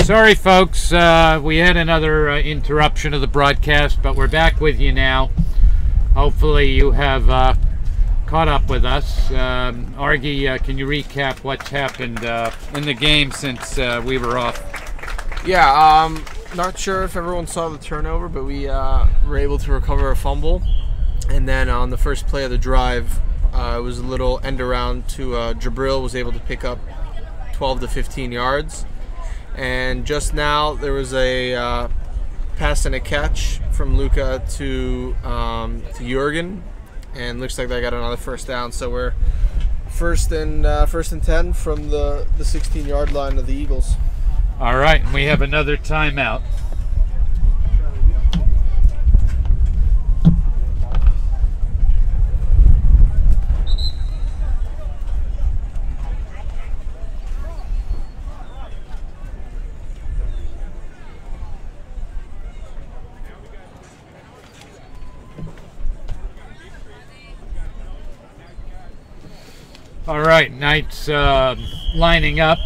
Sorry folks, we had another interruption of the broadcast, but we're back with you now. Hopefully you have caught up with us. Argy, can you recap what's happened in the game since we were off? Yeah, not sure if everyone saw the turnover, but we were able to recover a fumble. And then on the first play of the drive, it was a little end around to Jabril, was able to pick up 12 to 15 yards. And just now there was a pass and a catch from Luca to Jurgen, and looks like they got another first down. So we're first and 10 from the 16-yard line of the Eagles. All right, and we have another timeout. All right, Knights lining up.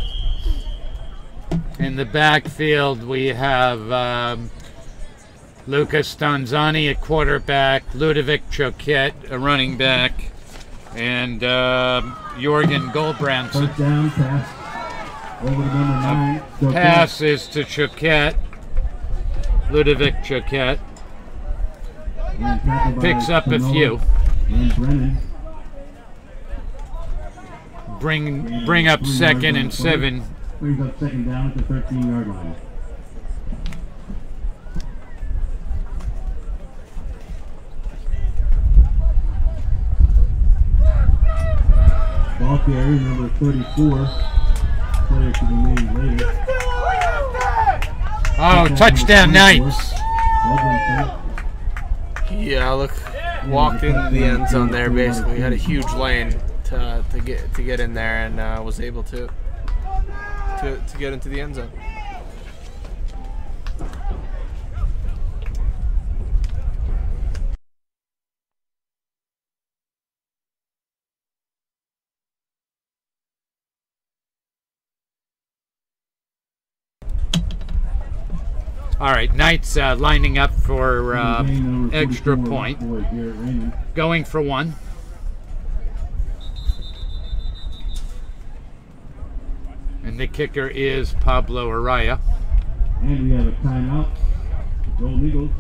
In the backfield, we have Lucas Stanzani at quarterback, Ludovic Choquette, a running back, and Jorgen Goldbranson. First down pass over to number 9. Pass is to Choquette, Ludovic Choquette. Picks up a few. And Brennan. Bring up second and 7. Brings up second down at the 13-yard line. Ball carrier number 34. Player to be named later. Oh, touchdown Knights. Yeah, look, walked into the end zone there. Basically, had a huge lane to get in there, and was able to get into the end zone. All right, Knights lining up for extra point, going for one. And the kicker is Pablo Araya. And we have a timeout. Golden Eagles.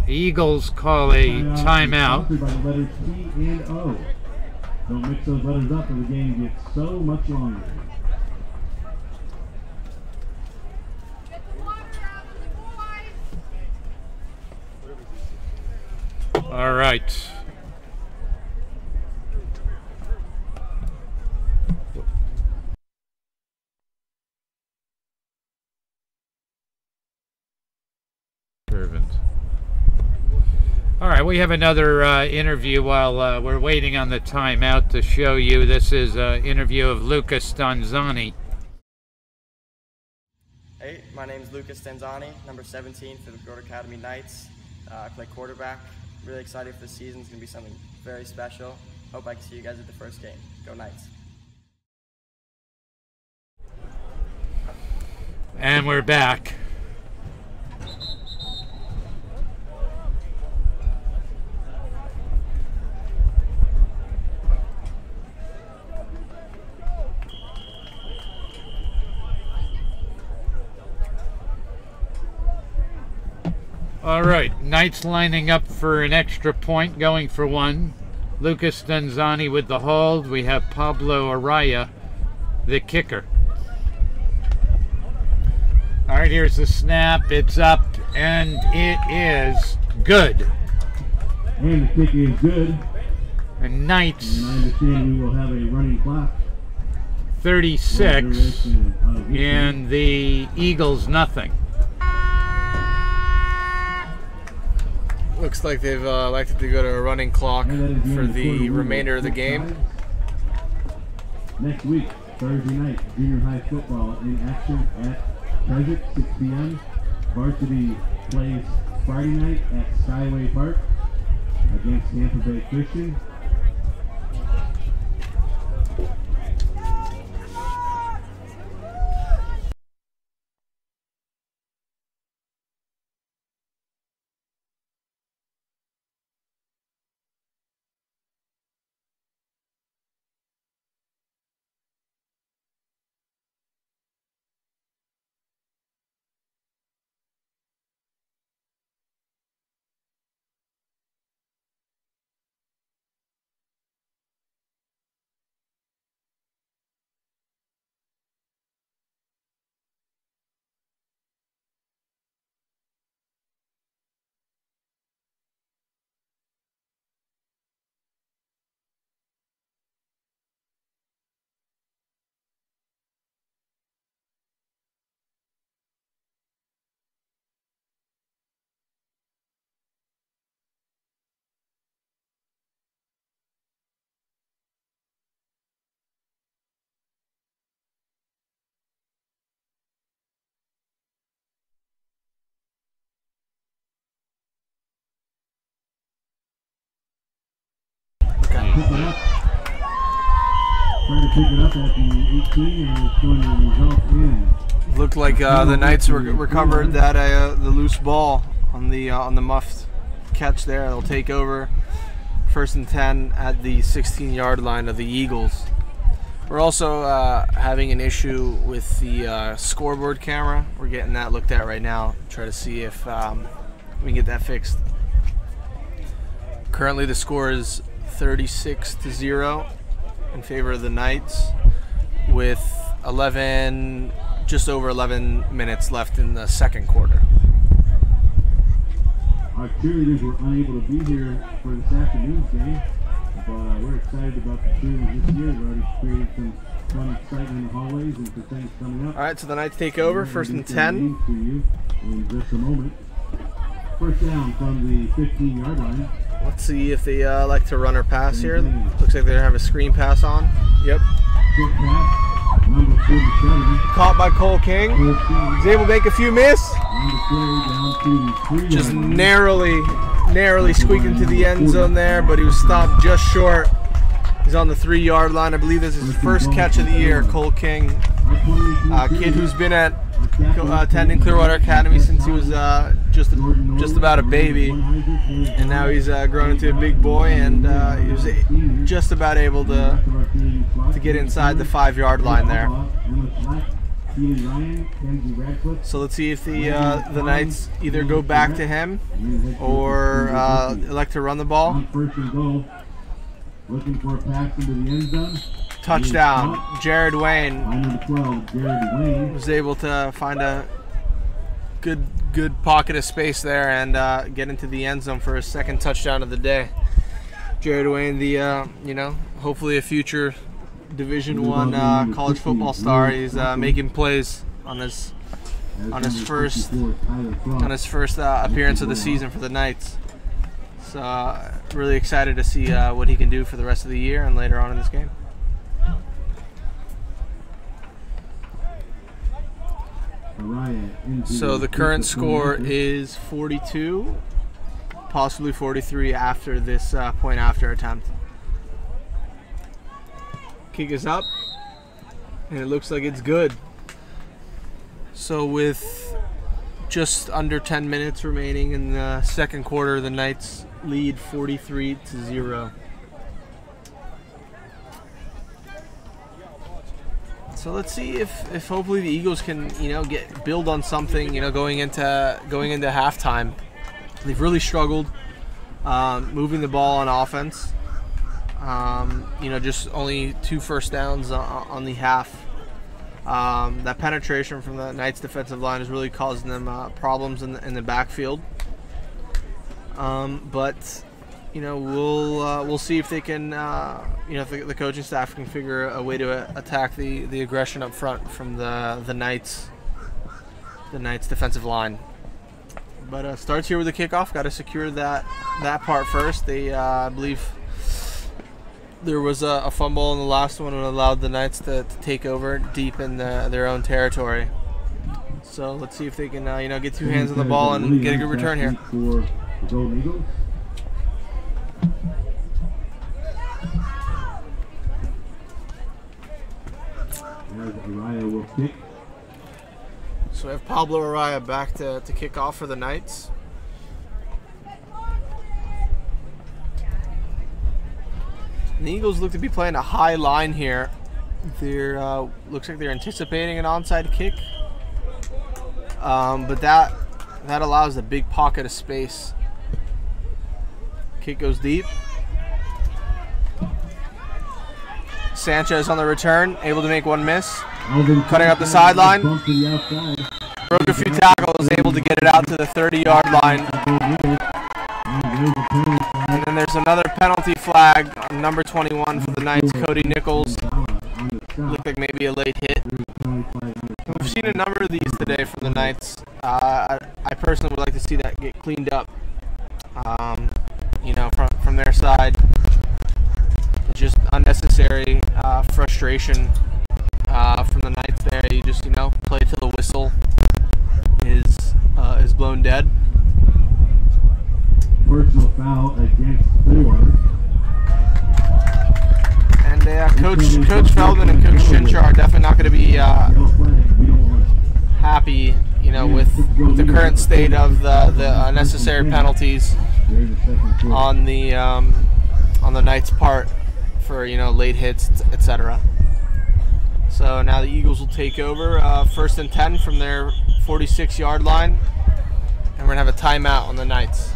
Eagles call a timeout. Sponsored by the letters T and O. Don't mix those letters up or the game gets so much longer. All right. All right, we have another interview while we're waiting on the timeout to show you. This is an interview of Lucas Stanzani. Hey, my name is Lucas Stanzani, number 17 for the Clearwater Academy Knights. I play quarterback. Really excited for the season. It's going to be something very special. Hope I can see you guys at the first game. Go Knights. And we're back. All right, Knights lining up for an extra point, going for one. Lucas Stanzani with the hold. We have Pablo Araya, the kicker. All right, here's the snap. It's up, and it is good. And the kick is good. And Knights. And I understand we will have a running clock. 36, and the Eagles nothing. Looks like they've elected to go to a running clock for the remainder of the game. Next week, Thursday night, junior high football in action at Pleasant, 6 p.m. Varsity plays Friday night at Skyway Park against Tampa Bay Christian. pick it up. Trying to pick it up at the 18 and it's going to result in. Looked like the Knights recovered that the loose ball on the muffed catch there. They'll take over 1st and 10 at the 16-yard line of the Eagles. We're also having an issue with the scoreboard camera. We're getting that looked at right now. Try to see if we can get that fixed. Currently the score is 36-0 in favor of the Knights with just over 11 minutes left in the second quarter. Our cheerleaders were unable to be here for this afternoon's game, but we're excited about the cheerleaders this year. We've already created some fun excitement in the hallways and for things coming up. All right, so the Knights take over, 1st and 10. For you in just a moment. First down from the 15-yard line. Let's see if they like to run or pass here. Looks like they have a screen pass on. Yep. Short pass, number 47. Caught by Cole King. He's able to make a few miss. Just narrowly squeaked into the end zone there, but he was stopped just short. He's on the 3-yard line. I believe this is his first catch of the year. Cole King, kid who's been attending Clearwater Academy since he was just about a baby, and now he's grown into a big boy, and he was just about able to get inside the 5-yard line there. So let's see if the Knights either go back to him or elect to run the ball. Looking for a pass into the end zone. Touchdown. Jared Wayne 12, Jared Wayne was able to find a good pocket of space there and get into the end zone for his second touchdown of the day. Jared Wayne, the hopefully a future Division I college football star. He's making plays on his first appearance of the season for the Knights. So really excited to see what he can do for the rest of the year and later on in this game. So the current score is 42, possibly 43 after this point after attempt. Kick is up, and it looks like it's good. So with just under 10 minutes remaining in the second quarter, the Knights lead 43-0. So let's see if hopefully the Eagles can build on something going into halftime. They've really struggled moving the ball on offense. Just only 2 first downs on the half. That penetration from the Knights defensive line is really causing them problems in the backfield. But we'll see if they can, if the coaching staff can figure a way to attack the aggression up front from the Knights defensive line. But starts here with the kickoff. Got to secure that part first. They I believe there was a fumble in the last one and allowed the Knights to take over deep in their own territory. So let's see if they can get 2 hands on the ball and get a good return here. For the Golden Eagles. As Araya will kick. So we have Pablo Araya back to kick off for the Knights. And the Eagles look to be playing a high line here. They're looks like they're anticipating an onside kick, but that allows a big pocket of space. Kick goes deep. Sanchez on the return, able to make 1 miss. Cutting up the sideline. Broke a few tackles, able to get it out to the 30-yard line. And then there's another penalty flag on number 21 for the Knights, Cody Nichols. Looked like maybe a late hit. We've seen a number of these today from the Knights. I personally would like to see that get cleaned up. From their side. Just unnecessary frustration from the Knights there. You just play till the whistle is blown dead. Personal foul against Clearwater. Coach Feldman and Coach Chinchar are definitely not going to be happy, you know, with the current state of the unnecessary penalties on the Knights' part for, you know, late hits, etc. So now the Eagles will take over, 1st and 10 from their 46-yard line, and we're gonna have a timeout on the Knights.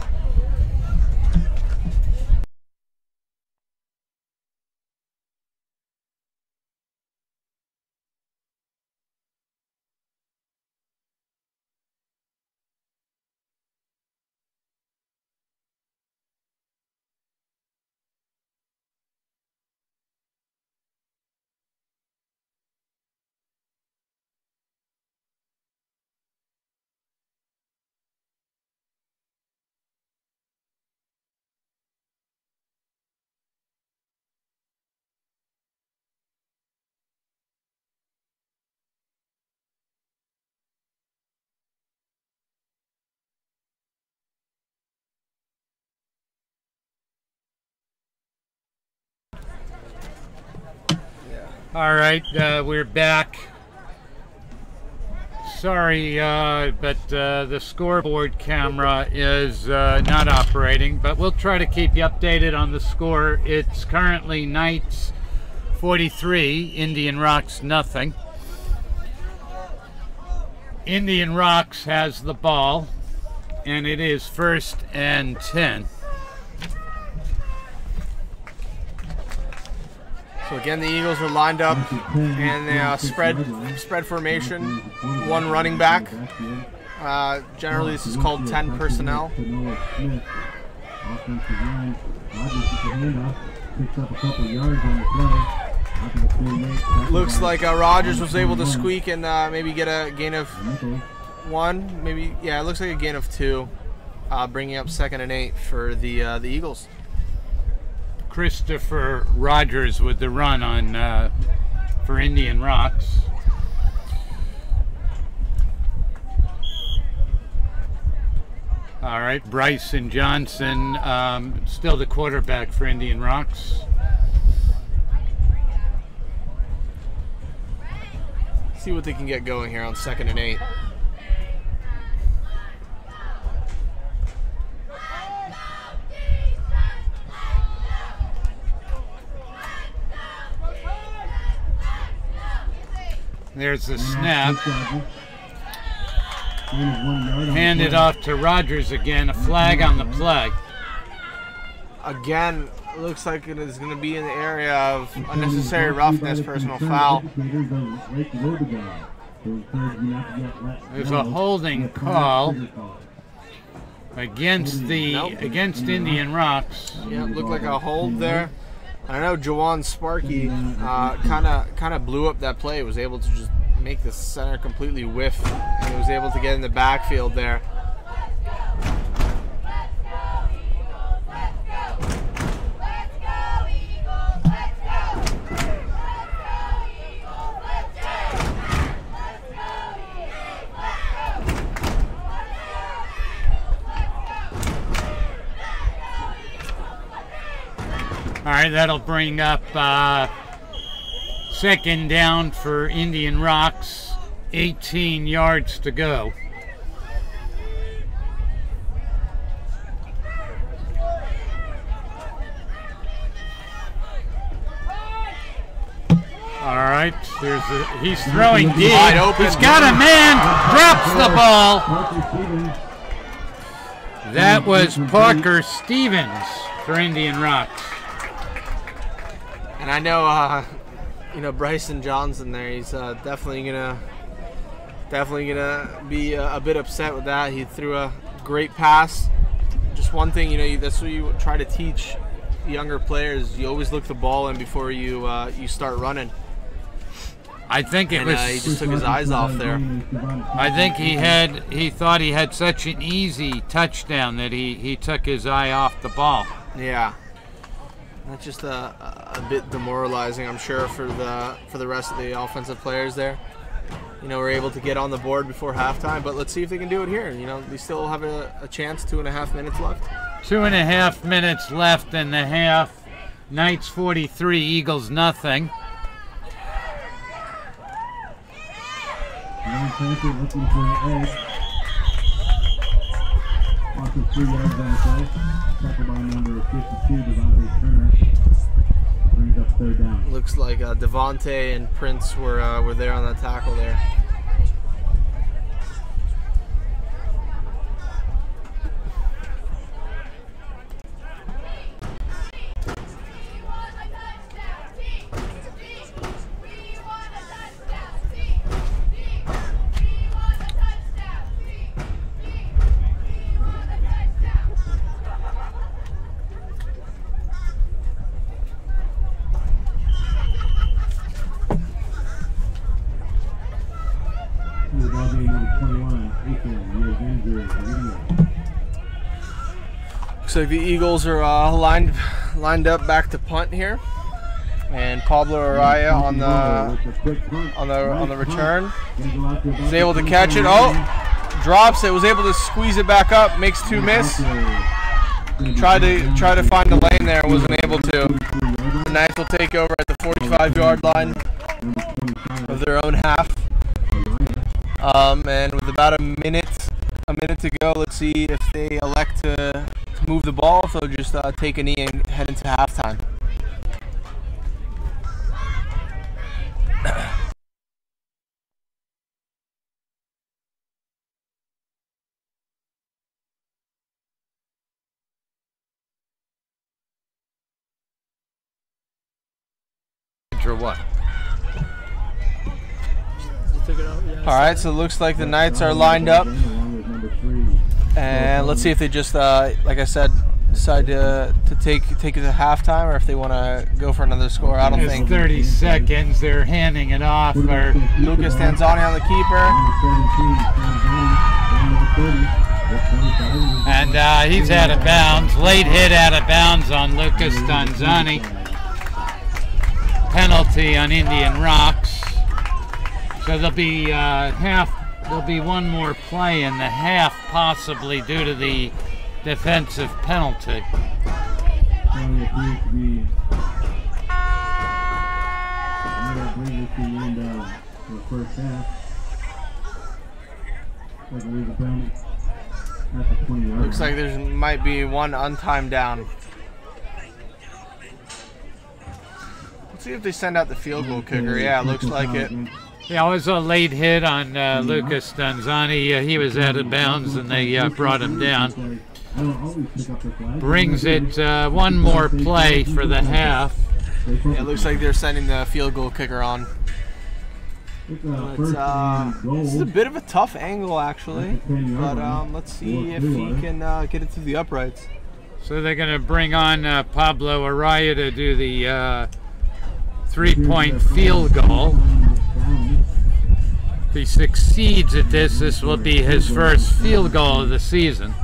All right, we're back. Sorry, but the scoreboard camera is not operating, but we'll try to keep you updated on the score. It's currently Knights 43, Indian Rocks nothing. Indian Rocks has the ball, and it is 1st and 10. So again, the Eagles are lined up and they spread formation, one running back. Generally, this is called 10 personnel. Looks like Rogers was able to squeak and maybe get a gain of 1. Maybe, yeah, it looks like a gain of 2, bringing up 2nd and 8 for the Eagles. Christopher Rogers with the run on for Indian Rocks. All right, Bryson Johnson, still the quarterback for Indian Rocks. See what they can get going here on 2nd and 8. There's the snap. Handed off to Rogers again. A flag on the play. Again, it looks like it is going to be in the area of unnecessary roughness, personal foul. There's a holding call against Indian Rocks. Yeah, it looked like a hold there. I know Jawan Sparky kind of blew up that play. Was able to just make the center completely whiff, and he was able to get in the backfield there. All right, that'll bring up 2nd down for Indian Rocks, 18 yards to go. All right, he's throwing deep. Wide open. He's got a man, drops the ball. That was Parker Stevens for Indian Rocks. And I know, you know, Bryson Johnson there. He's definitely gonna be a bit upset with that. He threw a great pass. Just one thing, you know, that's what you try to teach younger players. You always look the ball in before you start running. I think he just took his eyes off there. I think he thought he had such an easy touchdown that he took his eye off the ball. Yeah. That's just a bit demoralizing, I'm sure, for the rest of the offensive players there. You know, we're able to get on the board before halftime, but let's see if they can do it here. You know, they still have a chance. 2.5 minutes left. 2.5 minutes left in the half. Knights 43, Eagles nothing. Panther looking for an edge. Lots of 3 yards on the play. Tackle by number 52, Devontae Turner. Brings up 3rd down. Looks like Devontae and Prince were there on that tackle there. Looks like the Eagles are lined up back to punt here, and Pablo Araya on the return is able to catch it. Oh, drops it. Was able to squeeze it back up. Makes 2 miss. Tried to find the lane there. Wasn't able to. The Knights will take over at the 45-yard line of their own half. And with about a minute to go, let's see if they elect to move the ball, if they'll just take a knee and head into halftime. Or what? All right, so it looks like the Knights are lined up, and let's see if they just, like I said, decide to take it to halftime, or if they want to go for another score. I don't think. 30 seconds. They're handing it off. Or Lucas Tanzani on the keeper, and he's out of bounds. Late hit out of bounds on Lucas Tanzani. Penalty on Indian Rocks. So there'll be there'll be one more play in the half, possibly due to the defensive penalty. Looks like there might be one untimed down. Let's see if they send out the field goal kicker. Yeah, it looks like it. Yeah, it was a late hit on Lucas Tanzani. He was out of bounds, and they brought him down. Brings it one more play for the half. Yeah, it looks like they're sending the field goal kicker on. This is a bit of a tough angle, actually, but let's see if he can get it to the uprights. So they're going to bring on Pablo Araya to do the 3-point field goal. If he succeeds at this, this will be his first field goal of the season.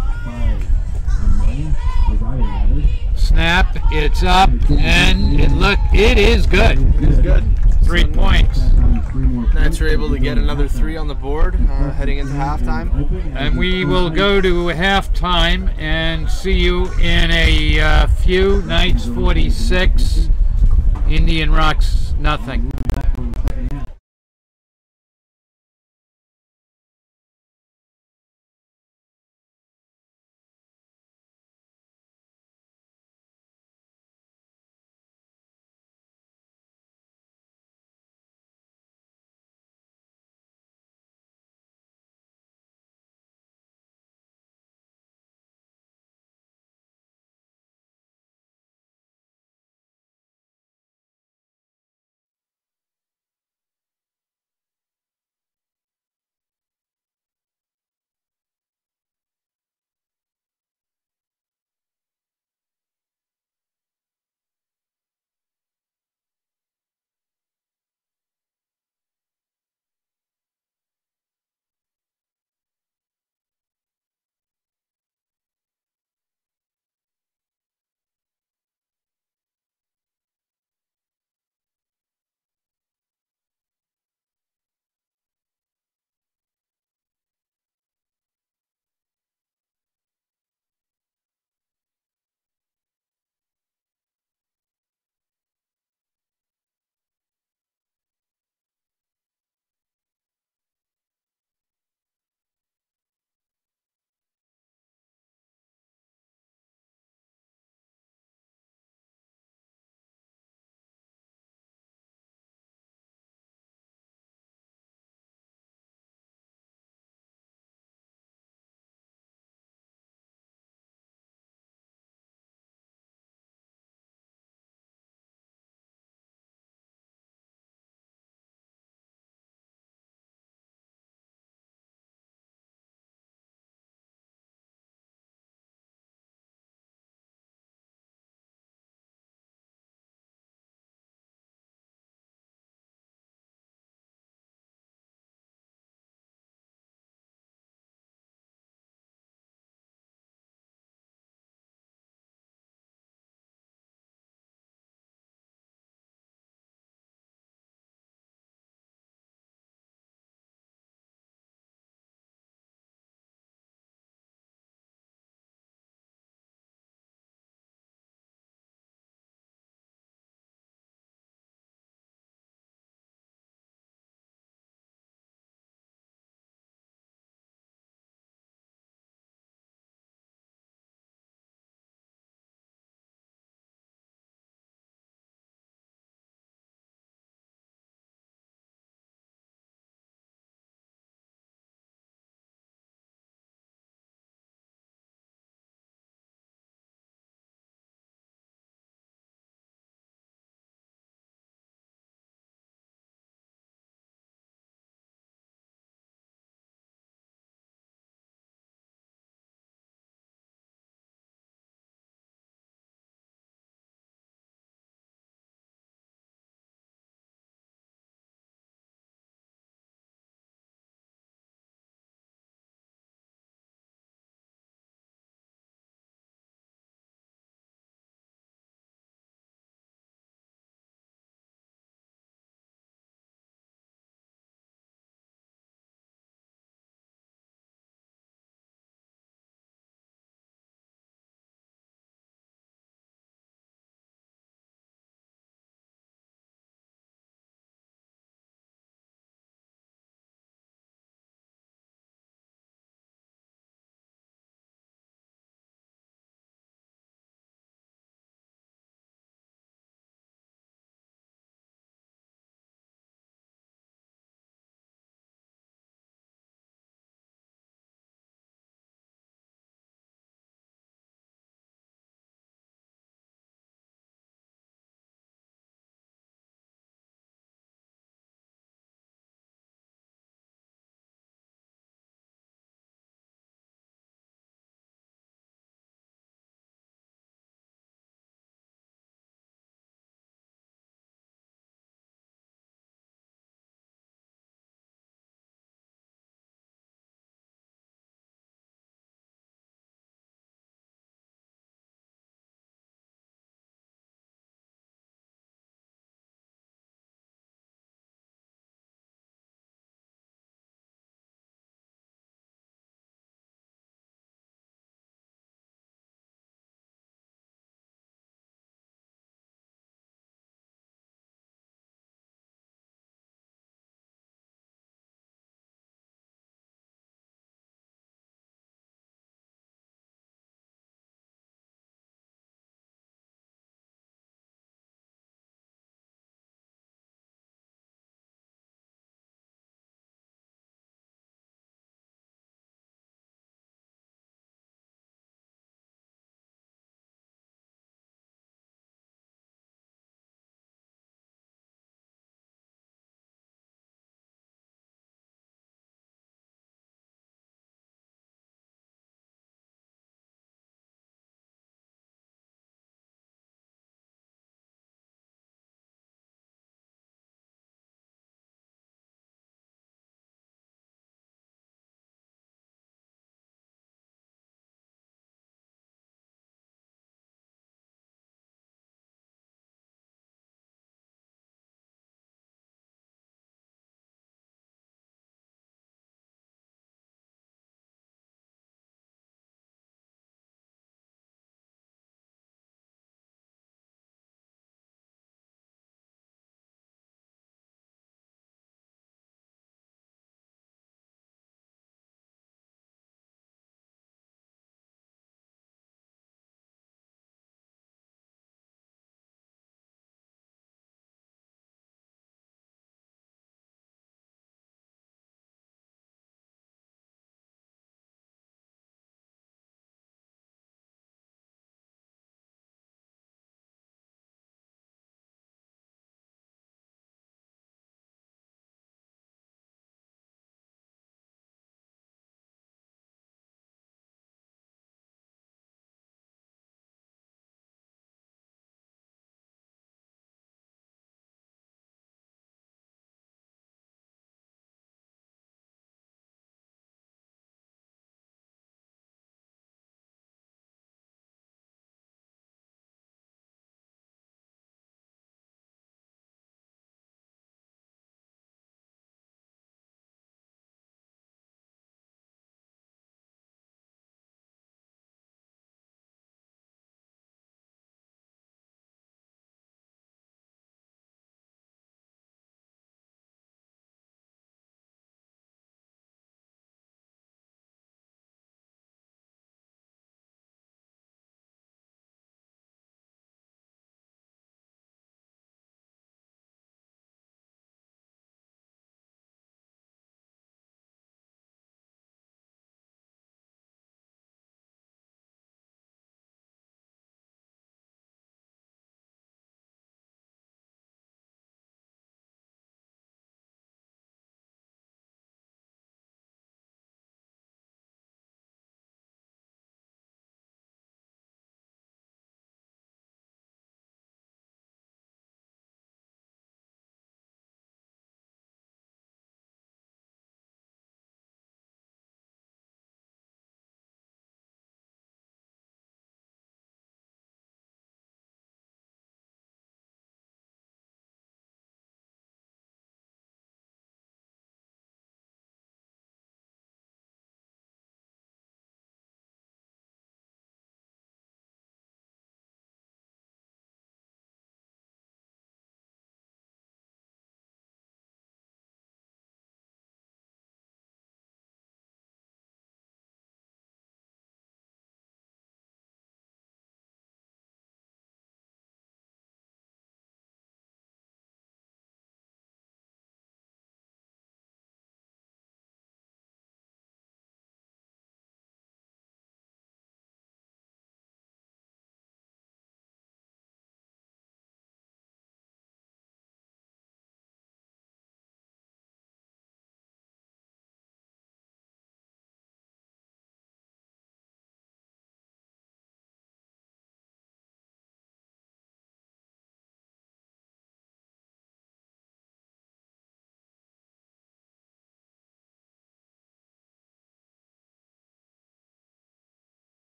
Snap, it's up, and it is good. It is good. 3 points. Knights are able to get another 3 on the board heading into halftime. And we will go to halftime and see you in a few. Knights 46, Indian Rocks nothing.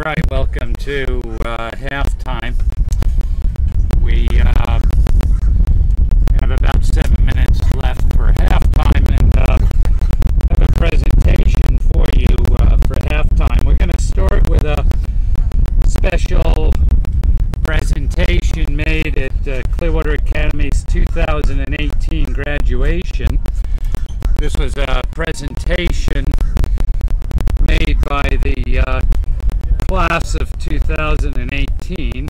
right, welcome to halftime. We have about 7 minutes left for halftime, and have a presentation for you for halftime. We're going to start with a special presentation made at Clearwater Academy's 2018 graduation. This was a presentation made by the class of 2018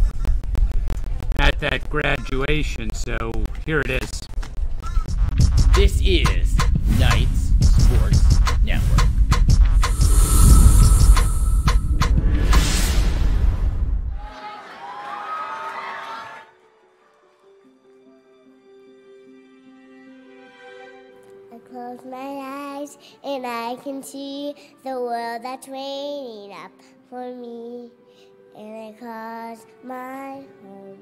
at that graduation, so here it is. This is Knights Sports Network. I close my eyes and I can see the world that's waiting up for me, and I cause my home.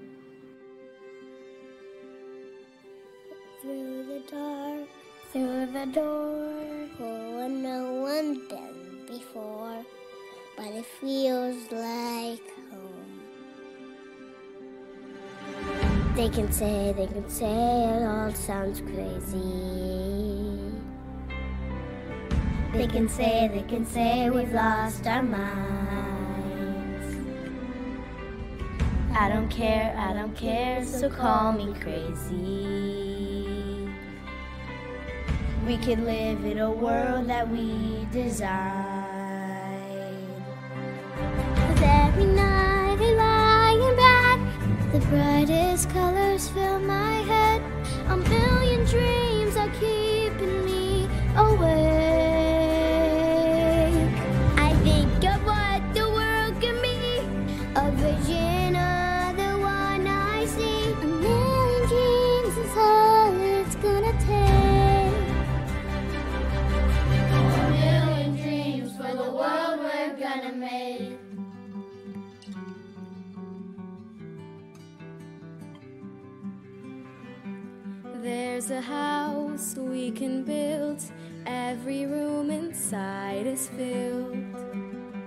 Through the dark, through the door, where no one's been before, but it feels like home. They can say it all sounds crazy. They can say we've lost our minds. I don't care, so call me crazy. We could live in a world that we design. 'Cause every night I lie in bed, the brightest colors fill my head. A million dreams are keeping me awake. I think of what the world can be, a vision of the one I see. A million dreams is all it's gonna take. A million dreams for the world we're gonna make. There's a house we can build. Every room inside is filled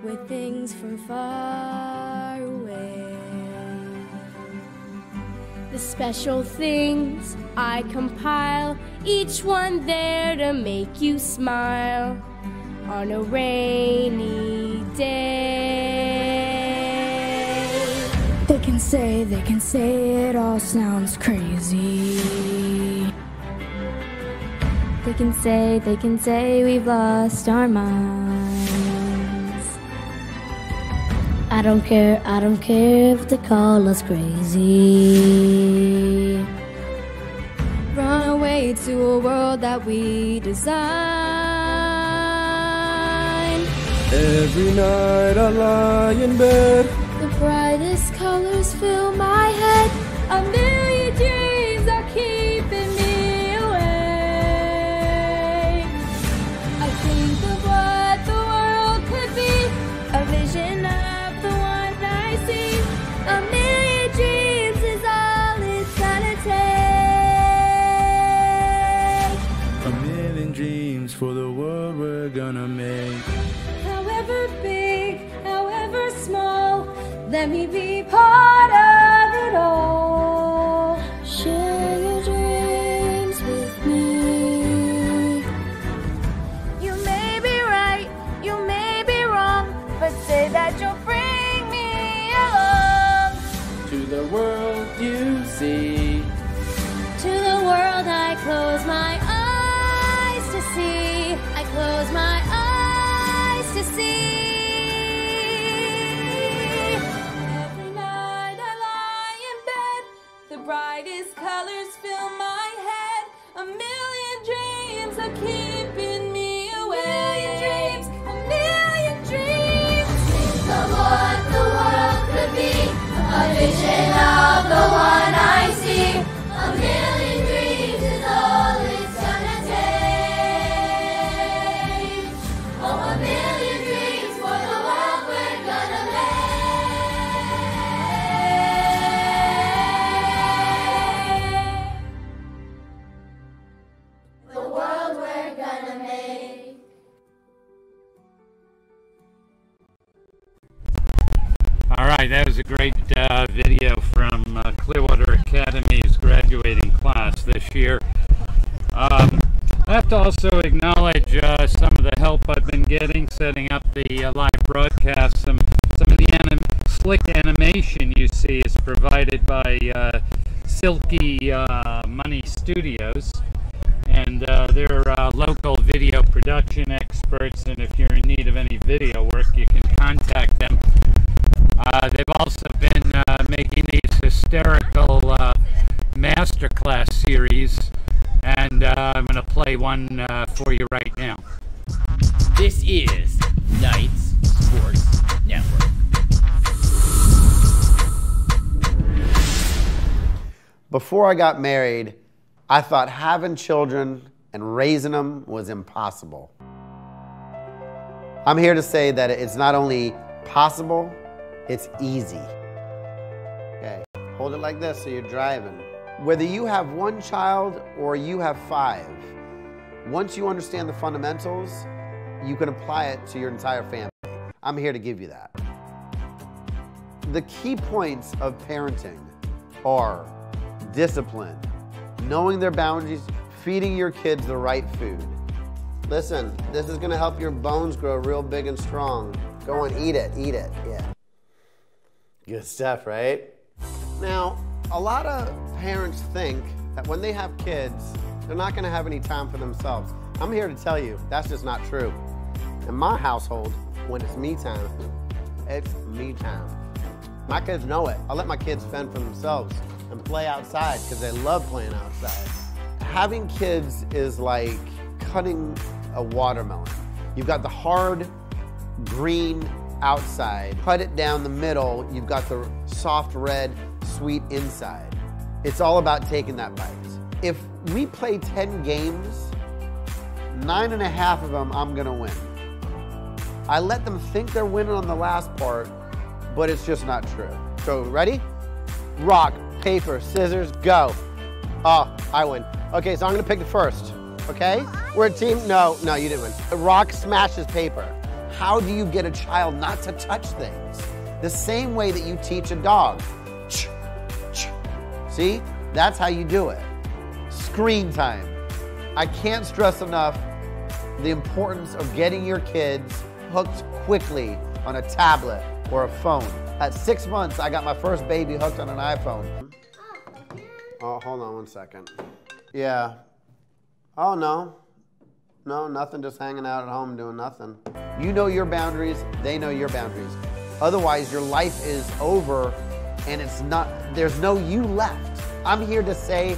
with things from far away. The special things I compile, each one there to make you smile on a rainy day. They can say it all sounds crazy. They can say we've lost our minds. I don't care if they call us crazy. Run away to a world that we design. Every night I lie in bed, The brightest colors fill my head. A million dreams are keeping me awake. I think of what the world could be, a vision of the one I see. A million dreams is all it's gonna take. a million dreams for the world we're gonna make. However big, however small, let me be part of it all. Share your dreams with me. You may be right, you may be wrong, but say that you'll bring me along. To the world you see, To the world I close my eyes to see. I close my eyes to see. Every night I lie in bed, the brightest colors fill my head. A million dreams are keeping me away. A million dreams. Think of what the world could be, a vision of the one I see. right, that was a great video from Clearwater Academy's graduating class this year. I have to also acknowledge some of the help I've been getting setting up the live broadcast. Some of the slick animation you see is provided by Silky Money Studios, and they're local video production experts, and if you're in need of any video work, you can contact them. They've also been making these hysterical masterclass series, and I'm going to play one for you right now. This is Knights Sports Network. Before I got married, I thought having children and raising them was impossible. I'm here to say that it's not only possible, it's easy. Okay, hold it like this so you're driving. Whether you have one child or you have 5, once you understand the fundamentals, you can apply it to your entire family. I'm here to give you that. The key points of parenting are discipline, knowing their boundaries, feeding your kids the right food. Listen, this is gonna help your bones grow real big and strong. Go on, eat it, yeah. Good stuff, right? Now, a lot of parents think that when they have kids, they're not gonna have any time for themselves. I'm here to tell you, that's just not true. In my household, when it's me time, it's me time. My kids know it. I let my kids fend for themselves and play outside because they love playing outside. Having kids is like cutting a watermelon. You've got the hard green outside, cut it down the middle, you've got the soft red sweet inside. It's all about taking that bite. If we play 10 games, 9.5 of them I'm gonna win. I let them think they're winning on the last part, but it's just not true. So ready? Rock, paper, scissors, go. Oh, I win. Okay, so I'm gonna pick the first, okay? We're a team, no, you didn't win. Rock smashes paper. How do you get a child not to touch things? The same way that you teach a dog. See, that's how you do it. Screen time. I can't stress enough the importance of getting your kids hooked quickly on a tablet or a phone. At 6 months, I got my first baby hooked on an iPhone. Oh, hold on 1 second. Yeah. Oh, no. No, nothing, just hanging out at home doing nothing. You know your boundaries, they know your boundaries. Otherwise, your life is over and there's no you left. I'm here to say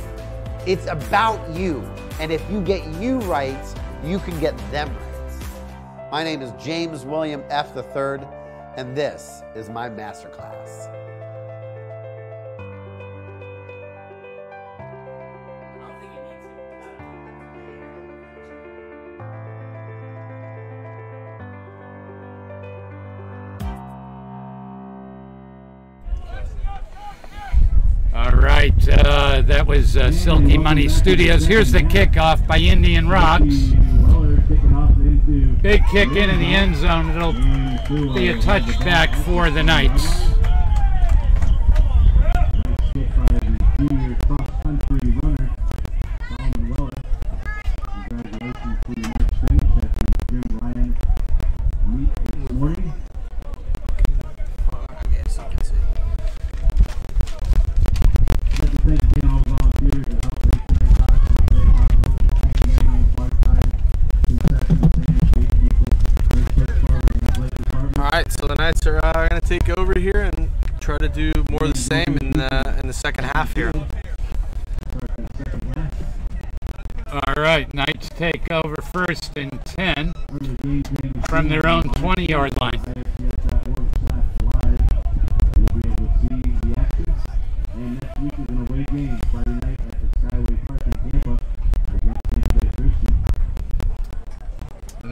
it's about you. And if you get you right, you can get them right. My name is James William F. III, and this is my masterclass. All right, that was Silky Money Studios. Here's the kickoff by Indian Rocks. Big kick in the end zone. It'll be a touchback for the Knights. Alright, so the Knights are going to take over here and try to do more of the same in the second half here. All right, Knights take over first and 10 from their own 20-yard line.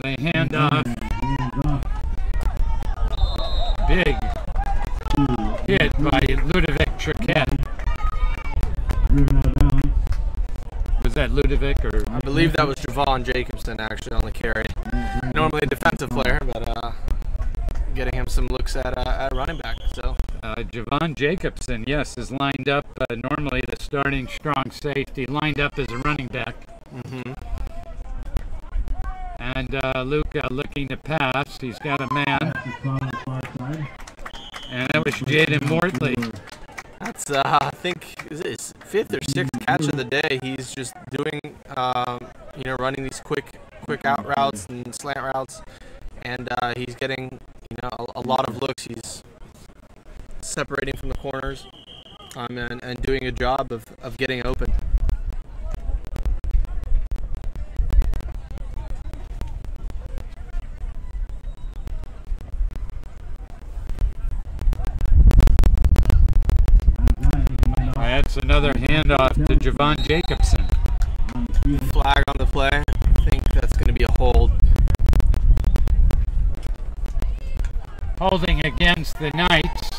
They hand off. Big hit by Ludovic Triquet. Was that Ludovic or? I believe that was Javon Jacobson actually on the carry. Normally a defensive player, but getting him some looks at running back. So Javon Jacobson, yes, is lined up. Normally the starting strong safety, lined up as a running back. And Luca looking to pass. He's got a man. And that was Jaden Mortley. That's, I think, is it his 5th or 6th catch of the day. He's just doing, you know, running these quick out routes and slant routes. And he's getting, you know, a lot of looks. He's separating from the corners and doing a job of getting open. That's another handoff to Javon Jacobson. Flag on the play. I think that's going to be a hold. Holding against the Knights.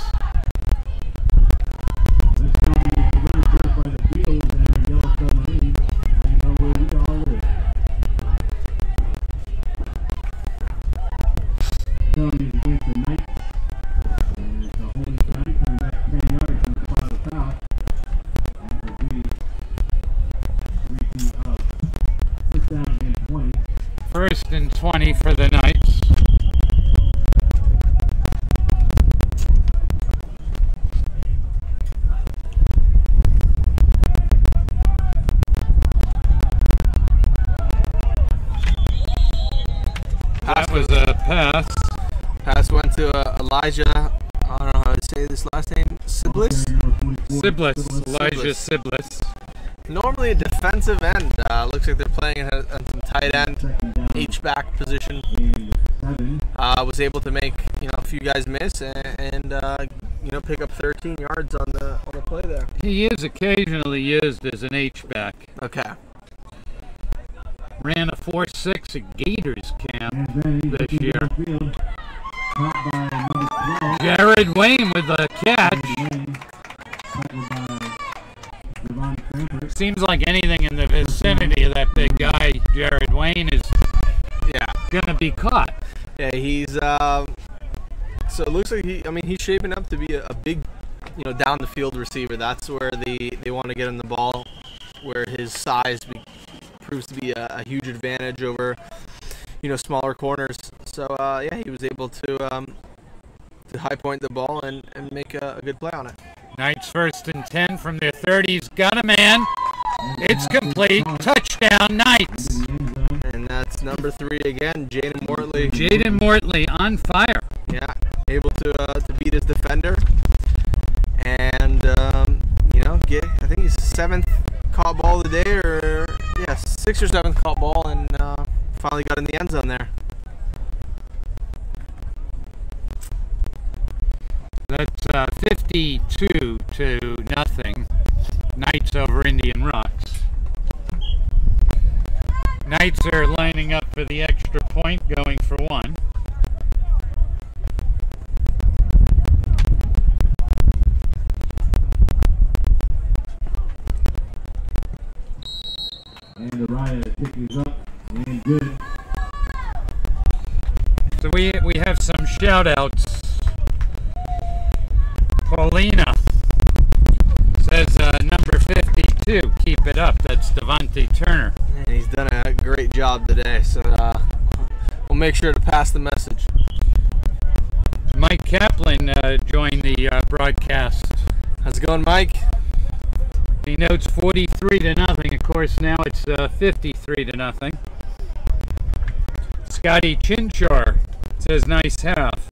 First and 20 for the Knights. That was a pass. Pass went to Elijah. I don't know how to say this last name. Siblis? Siblis. Elijah Siblis. Normally a defensive end. Looks like they're playing on some tight end, H-back position. Was able to make, you know, a few guys miss and you know, pick up 13 yards on the play there. He is occasionally used as an H-back. Okay. Ran a 4.6 at Gators camp this year. Jared Wayne with a catch. Seems like anything in the vicinity of that big guy, Jared Wayne, is gonna be caught. Yeah, he's so it looks like he's shaping up to be a big, you know, down the field receiver. That's where they want to get him the ball, where his size proves to be a huge advantage over, you know, smaller corners. So yeah, he was able to high point the ball and make a good play on it. Knights first and 10 from their 30s. Got a man. It's complete. Touchdown, Knights. And that's number 3 again, Jaden Mortley. Jaden Mortley on fire. Yeah, able to beat his defender. And, you know, I think he's 7th caught ball of the day, or, yeah, 6th or 7th caught ball, and finally got in the end zone there. That's 52-0. Knights over Indian Rocks. Knights are lining up for the extra point, going for 1. And the riot is up and good. So we have some shout outs. Paulina says number 52, keep it up. That's Devontae Turner. And he's done a great job today, so we'll make sure to pass the message. Mike Kaplan joined the broadcast. How's it going, Mike? He notes 43-0. Of course, now it's 53-0. Scotty Chinchar says nice half.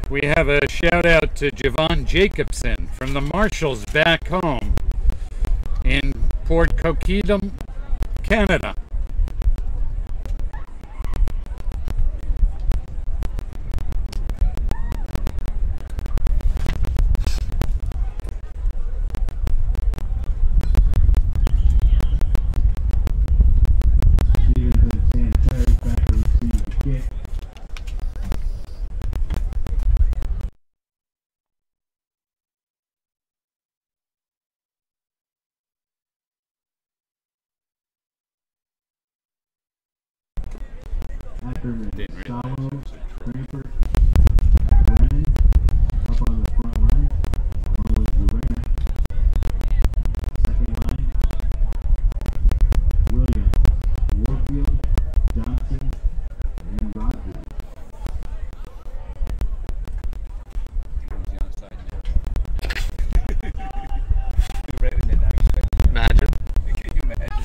We have a shout out to Javon Jacobson from the Marshalls back home in Port Coquitlam, Canada. Ackerman, Didn't realize Salo, it was a trophy. Cranford, Brennan, up on the front line, along with Lorena. Second line, Williams, Warfield, Johnson, and Rogers. The outside net. Imagine. Can you imagine? I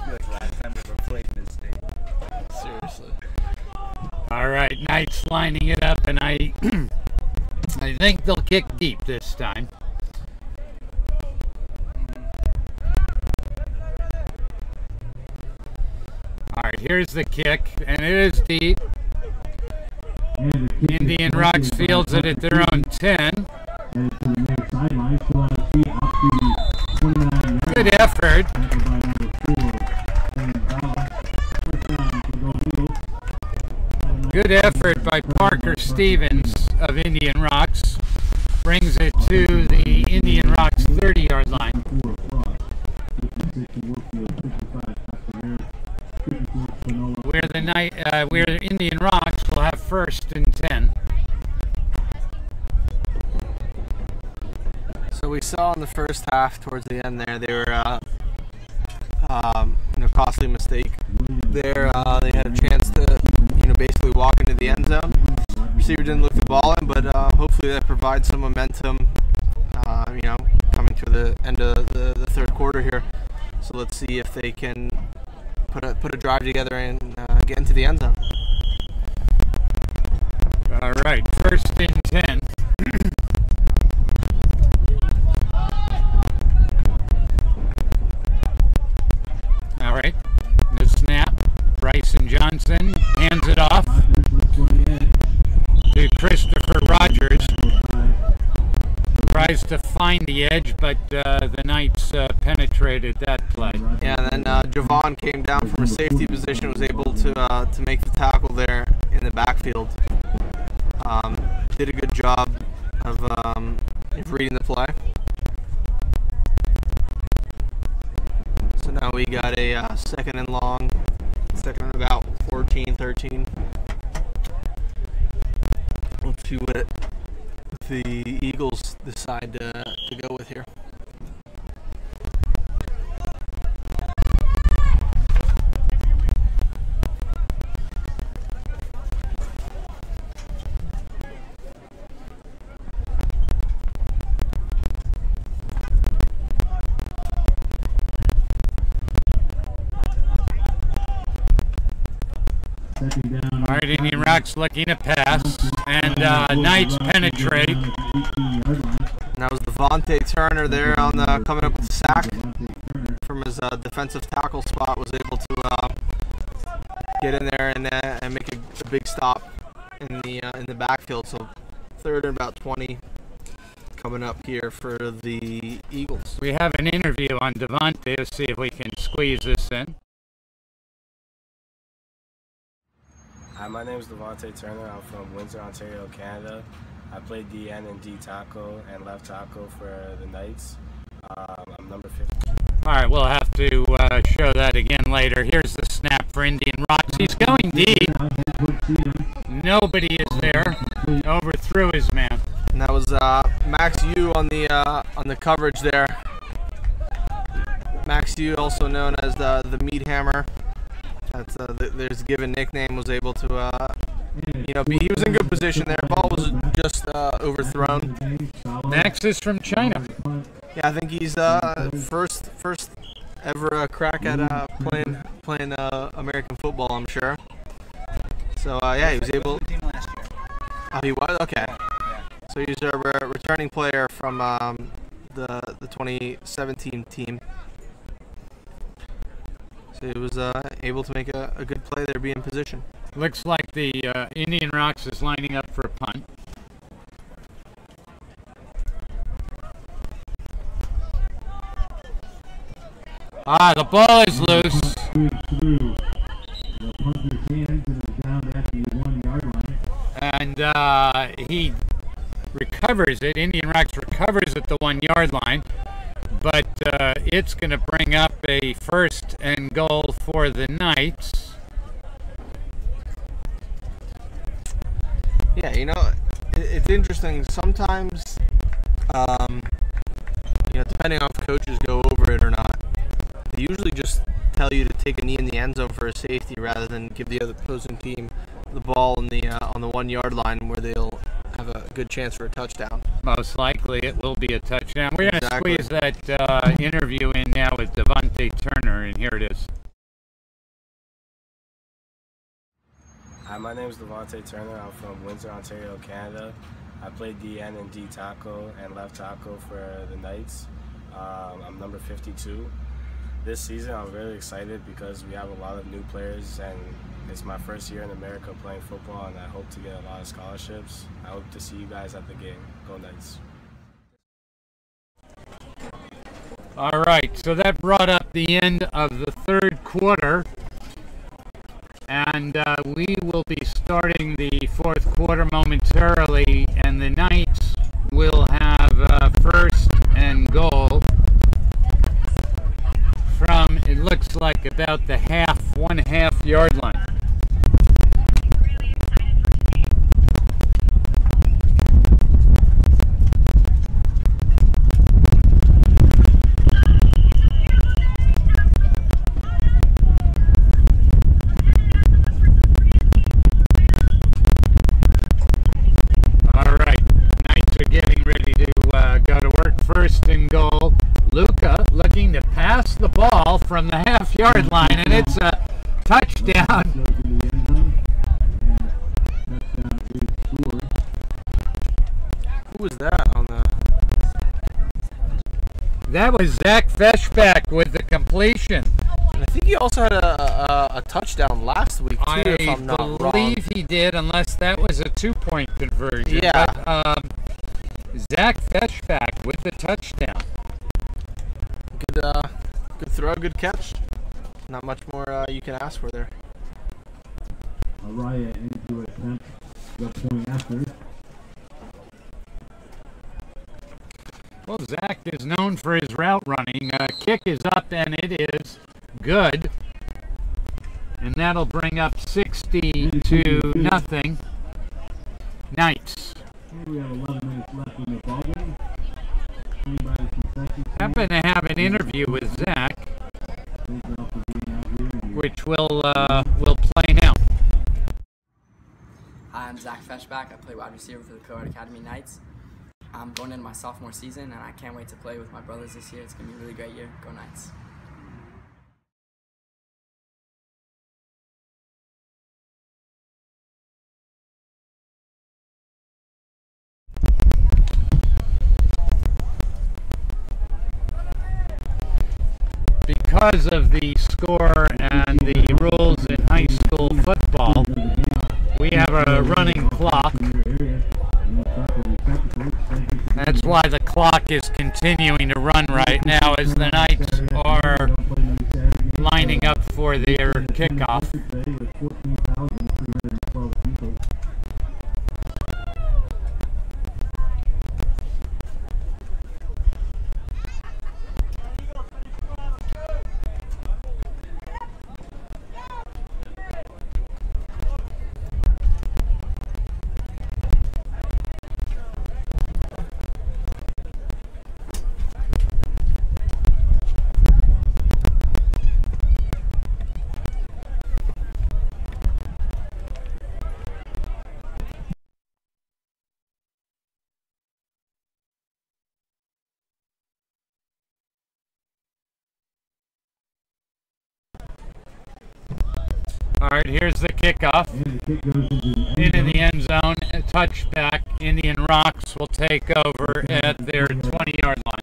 feel like the last time we ever played in this state. Seriously. All right, Knights lining it up, and I I think they'll kick deep this time. All right, here's the kick, and it is deep. And the kick is Indian Rocks deflected by fields it at their own 10. Headed to the near sideline, still on his feet, up to 29 yards. Good effort. Tackled by number 4, and Bala. First down for the Gold Eagles. Good effort by Parker Stevens of Indian Rocks. Brings it to the Indian Rocks 30-yard line. 4 Frost, 56 to Warfield, 55 Castanera, 54 Spinola. Where the Indian Rocks will have first and 10. So we saw in the first half, towards the end there, they were costly mistake. There, they had a chance to, basically walk into the end zone. Receiver didn't look the ball in, but hopefully that provides some momentum. Coming to the end of the third quarter here. So let's see if they can put a drive together and get into the end zone. All right, first and 10. All right, the snap. Bryson Johnson hands it off to Christopher Rogers. Tries to find the edge, but the Knights penetrated that play. Yeah, and then Javon came down from a safety position, was able to make the tackle there in the backfield. Did a good job of reading the play. So now we got a second and long, second and about 14, 13. Let's see what the Eagles decide to go with here. All right, Indian Rocks looking to pass, and Knights penetrate. And that was Devontae Turner there coming up with a sack from his defensive tackle spot. Was able to get in there and make a big stop in the backfield. So third and about 20 coming up here for the Eagles. We have an interview on Devontae. Let's see if we can squeeze this in. Hi, my name is Devontae Turner. I'm from Windsor, Ontario, Canada. I play DN and D tackle and left tackle for the Knights. I'm number 50. All right, we'll have to show that again later. Here's the snap for Indian Rocks. He's going deep. Nobody is there. Overthrew his man. And that was Max Yu on the coverage there. Max Yu, also known as the Meat Hammer. That's there's a given nickname. Was able to he was in good position there. Ball was just overthrown. Next is from China. Yeah, I think he's first ever crack at playing American football, I'm sure. So yeah, he was able. Oh, he was? Okay. So he's a returning player from the 2017 team. So he was able to make a good play there, be in position. Looks like the Indian Rocks is lining up for a punt. The ball is loose. And he recovers it. Indian Rocks recovers at the 1 yard line. But it's going to bring up a first and goal for the Knights. Yeah, it's interesting. Sometimes, depending on if coaches go over it or not, they usually just tell you to take a knee in the end zone for a safety rather than give the other opposing team the ball on the 1 yard line where they'll have a good chance for a touchdown. Most likely it will be a touchdown. We're going to Exactly. squeeze that interview in now with Devontae Turner, and here it is. Hi, my name is Devontae Turner. I'm from Windsor, Ontario, Canada. I play DN and D tackle and left tackle for the Knights. I'm number 52. This season I'm really excited because we have a lot of new players and it's my first year in America playing football, and I hope to get a lot of scholarships. I hope to see you guys at the game. Go Knights. All right, so that brought up the end of the third quarter, and we will be starting the fourth quarter momentarily, and the Knights will have first and goal from, it looks like, about the 1.5 yard line. First and goal. Luca looking to pass the ball from the 1/2 yard line, and it's a touchdown. Who was that on the? That was Zach Feshbach with the completion. And I think he also had a touchdown last week too, if I'm not wrong. I believe he did, unless that was a 2-point conversion. Yeah. But, Zach Feshbach with the touchdown. Good throw, good catch. Not much more you can ask for there. Araya into attempt the point after. Well, Zach is known for his route running. Kick is up, and it is good. And that'll bring up 60-0. Knights. We have 11 minutes left in the ballgame. Happen to have an interview with Zach, which we'll play now. Hi, I'm Zach Feshbach. I play wide receiver for the Clearwater Academy Knights. I'm going into my sophomore season, and I can't wait to play with my brothers this year. It's going to be a really great year. Go Knights. Because of the score and the rules in high school football, we have a running clock. That's why the clock is continuing to run right now as the Knights are lining up for their kickoff. All right, here's the kickoff. Into the end zone, a touchback. Indian Rocks will take over at their 20-yard line.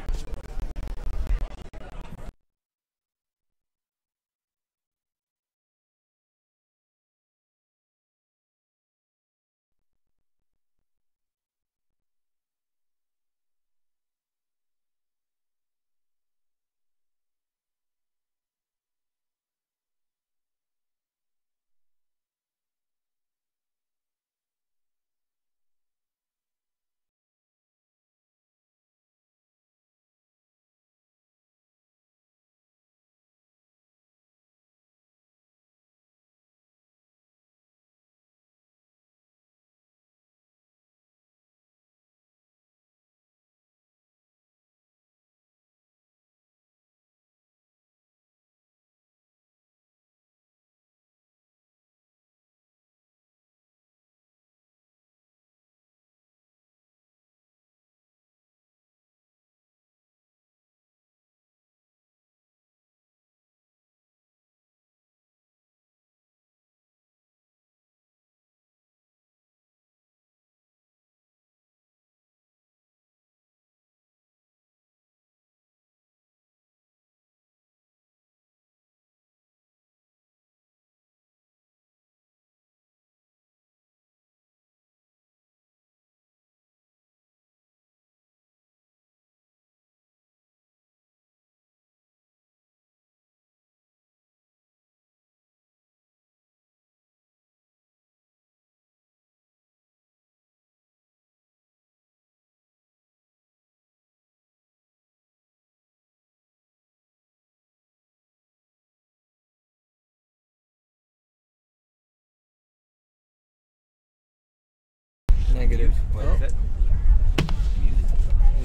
Negative. What is it?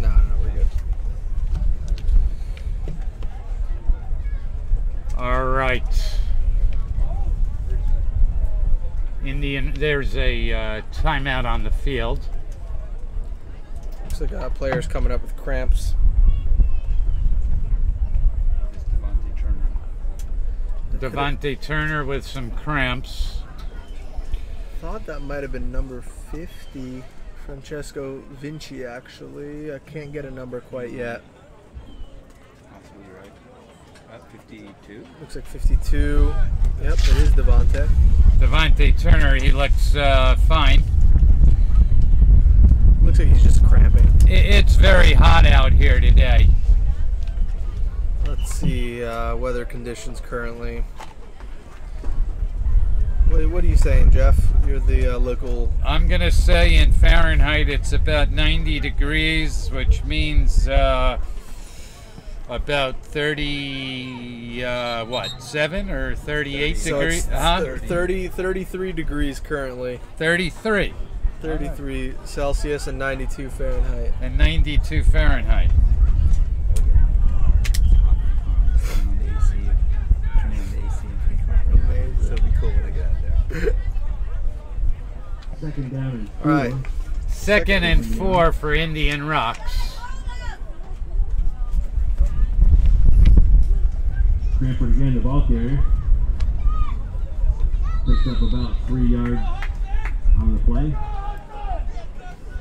No, we're good. All right. Indian, there's a timeout on the field. Looks like players coming up with cramps. Devontae Turner with some cramps. Thought that might have been number 50, Francesco Vinci, actually. I can't get a number quite yet. Possibly right. About 52. Looks like 52. Yep, it is Devontae. Devontae Turner, he looks fine. Looks like he's just cramping. It's very hot out here today. Let's see weather conditions currently. What are you saying, Jeff? You're the local... I'm going to say in Fahrenheit it's about 90 degrees, which means about 7 or 38 degrees? 33 degrees currently. 33. 33 Celsius and 92 Fahrenheit. And 92 Fahrenheit. So it'll be cool when I get out there. Second down and 4. All right. Second and 4 for Indian Rocks. Cranford again, the ball carrier. Picks up about 3 yards on the play.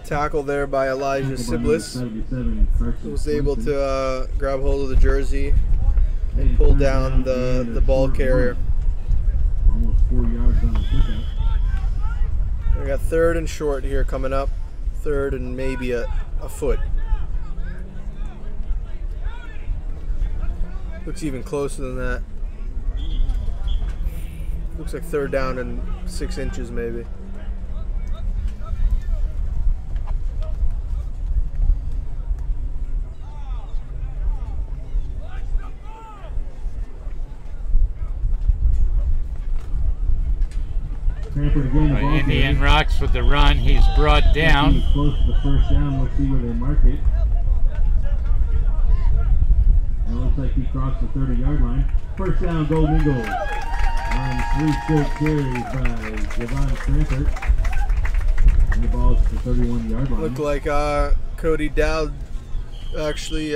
Tackle there by Elijah Siblis. 77, Was able to grab hold of the jersey and pull down the ball carrier. Almost 4 yards on the pickup. We got 3rd and short here coming up. 3rd and maybe a foot. Looks even closer than that. Looks like 3rd down and 6 inches maybe. Indian Rocks with the run. He's brought down. He's close to the first down. We'll see where they mark it. It looks like he crossed the 30-yard line. First down, Golden Eagles. On 3 straight carries by Javon Cranford. And the ball's at the 31-yard line. Looked like Cody Dowd actually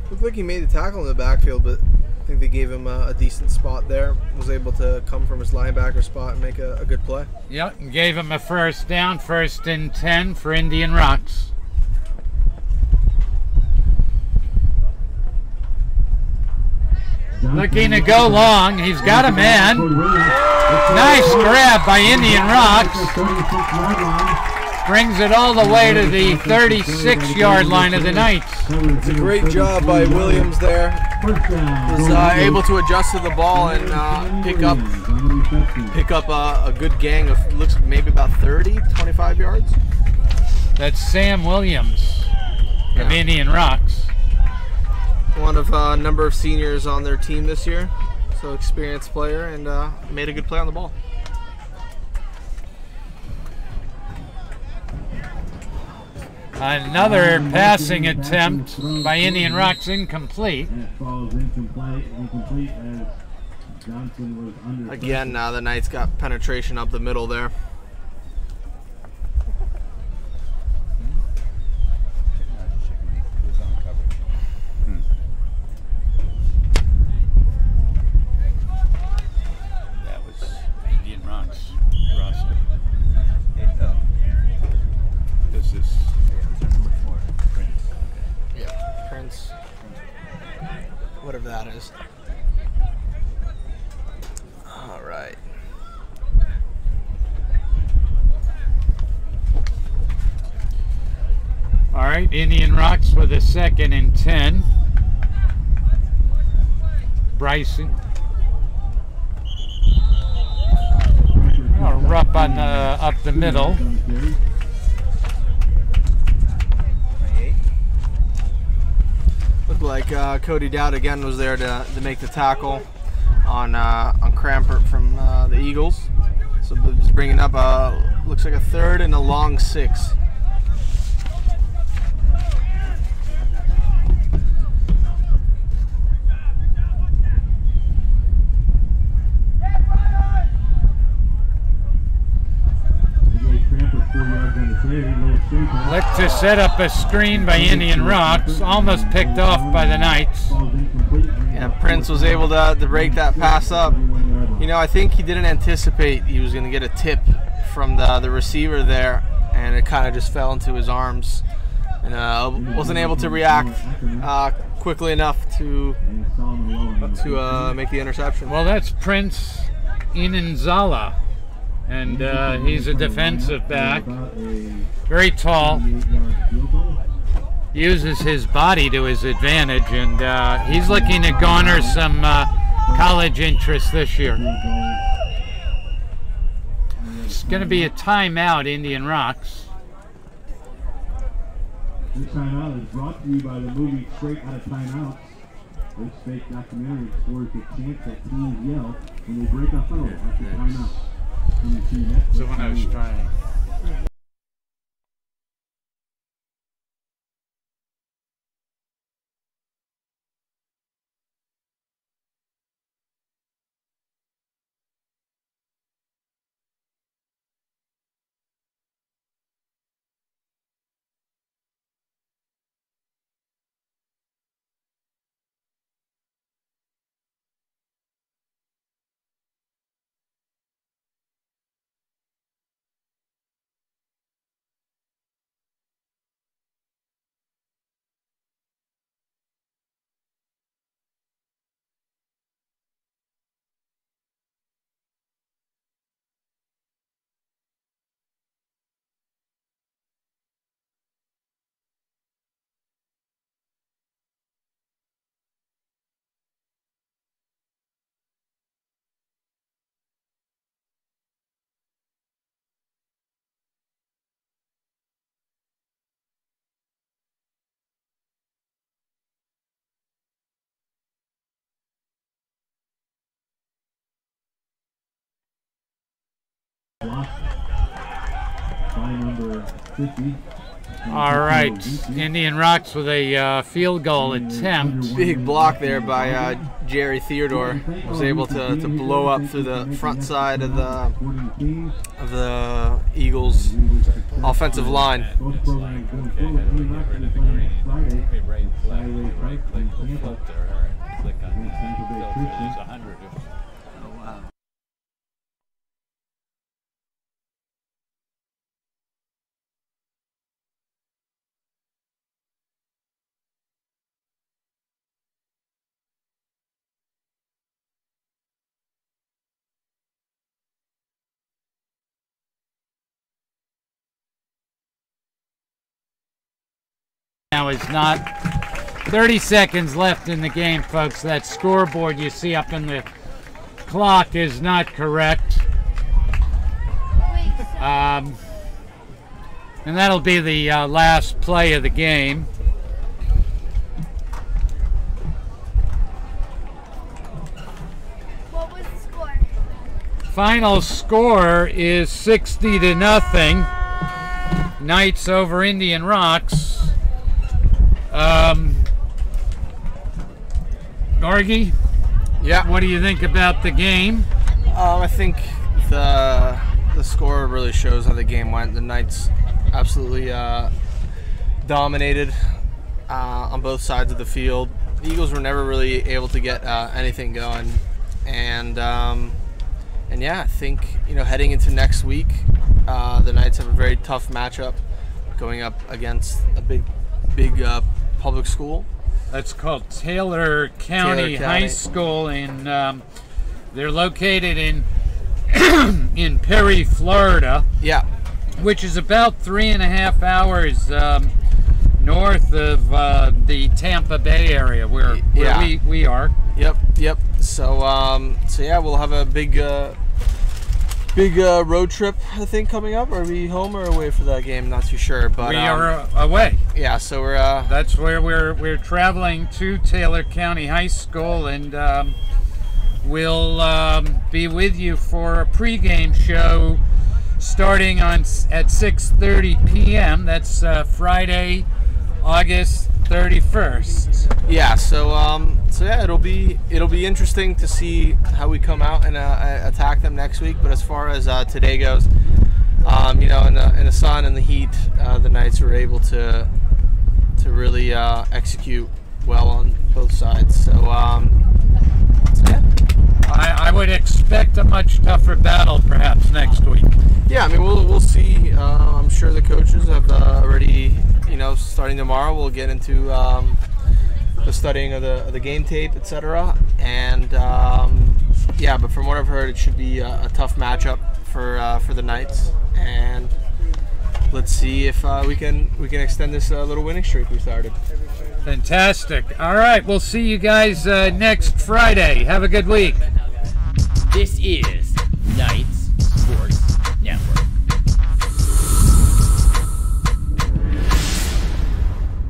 looked like he made the tackle in the backfield, but I think they gave him a decent spot there. Was able to come from his linebacker spot and make a good play. Yep, and gave him a first down, 1st and 10 for Indian Rocks. Looking to go long. He's got a man. Nice grab by Indian Rocks. Brings it all the way to the 36-yard line of the Knights. It's a great job by Williams there. Was able to adjust to the ball and pick up a good gang of, looks maybe about 25 yards. That's Sam Williams of Indian Rocks. One of a number of seniors on their team this year, so experienced player, and made a good play on the ball. Another passing attempt by Indian Rocks, incomplete. That ball's incomplete as Johnson was under. Again, the Knights got penetration up the middle there. That was Indian Rocks roster. This is Prince. Whatever that is. All right. all right. Indian Rocks with a 2nd and 10. Bryson. Rough on up the middle. Looked like Cody Dowd again was there to make the tackle on Crampert from the Eagles. So he's bringing up a Looks like a 3rd and a long 6. Look to set up a screen by Indian Rocks, almost picked off by the Knights. Yeah, Prince was able to break that pass up. You know, I think he didn't anticipate he was going to get a tip from the receiver there, and it kind of just fell into his arms, and wasn't able to react quickly enough to make the interception. Well, that's Prince Inanzala, and he's a defensive back, very tall, uses his body to his advantage, and he's looking to garner some college interest this year. It's going to be a timeout, Indian Rocks. This timeout is brought to you by the movie Straight Outta Timeouts. This fake documentary explores the chance that teams yell when they break a huddle after timeout. So when I was trying. By number 50. All right, Indian Rocks with a field goal attempt. Big block there by Jerry Theodore. Was able to blow up through the front side of the Eagles' offensive line. Now is not 30 seconds left in the game, folks. That scoreboard you see up in the clock is not correct. And that'll be the last play of the game. What was the score? Final score is 60-0. Knights over Indian Rocks. Gargi? Yeah. What do you think about the game? I think the score really shows how the game went. The Knights absolutely dominated on both sides of the field. The Eagles were never really able to get anything going, and yeah, I think heading into next week, the Knights have a very tough matchup going up against a big public school. That's called Taylor County High School, and they're located in in Perry, Florida. Yeah. Which is about 3.5 hours north of the Tampa Bay area, where we are. Yep. So yeah, we'll have a big road trip, I think, coming up. Are we home or away for that game? Not too sure, but we are away. Yeah, so we're that's where we're traveling to Taylor County High School, and we'll be with you for a pregame show starting at 6:30 p.m. That's Friday, August 31st. Yeah. So yeah, it'll be interesting to see how we come out and attack them next week. But as far as today goes, you know, in the sun and the heat, the Knights were able to really execute well on both sides. So yeah. I would expect a much tougher battle perhaps next week. Yeah, I mean, we'll see. I'm sure the coaches have already, you know, starting tomorrow, we'll get into the studying of the game tape, etc. And yeah, but from what I've heard, it should be a tough matchup for the Knights. And let's see if we can extend this little winning streak we started. Fantastic. All right, we'll see you guys next Friday. Have a good week. This is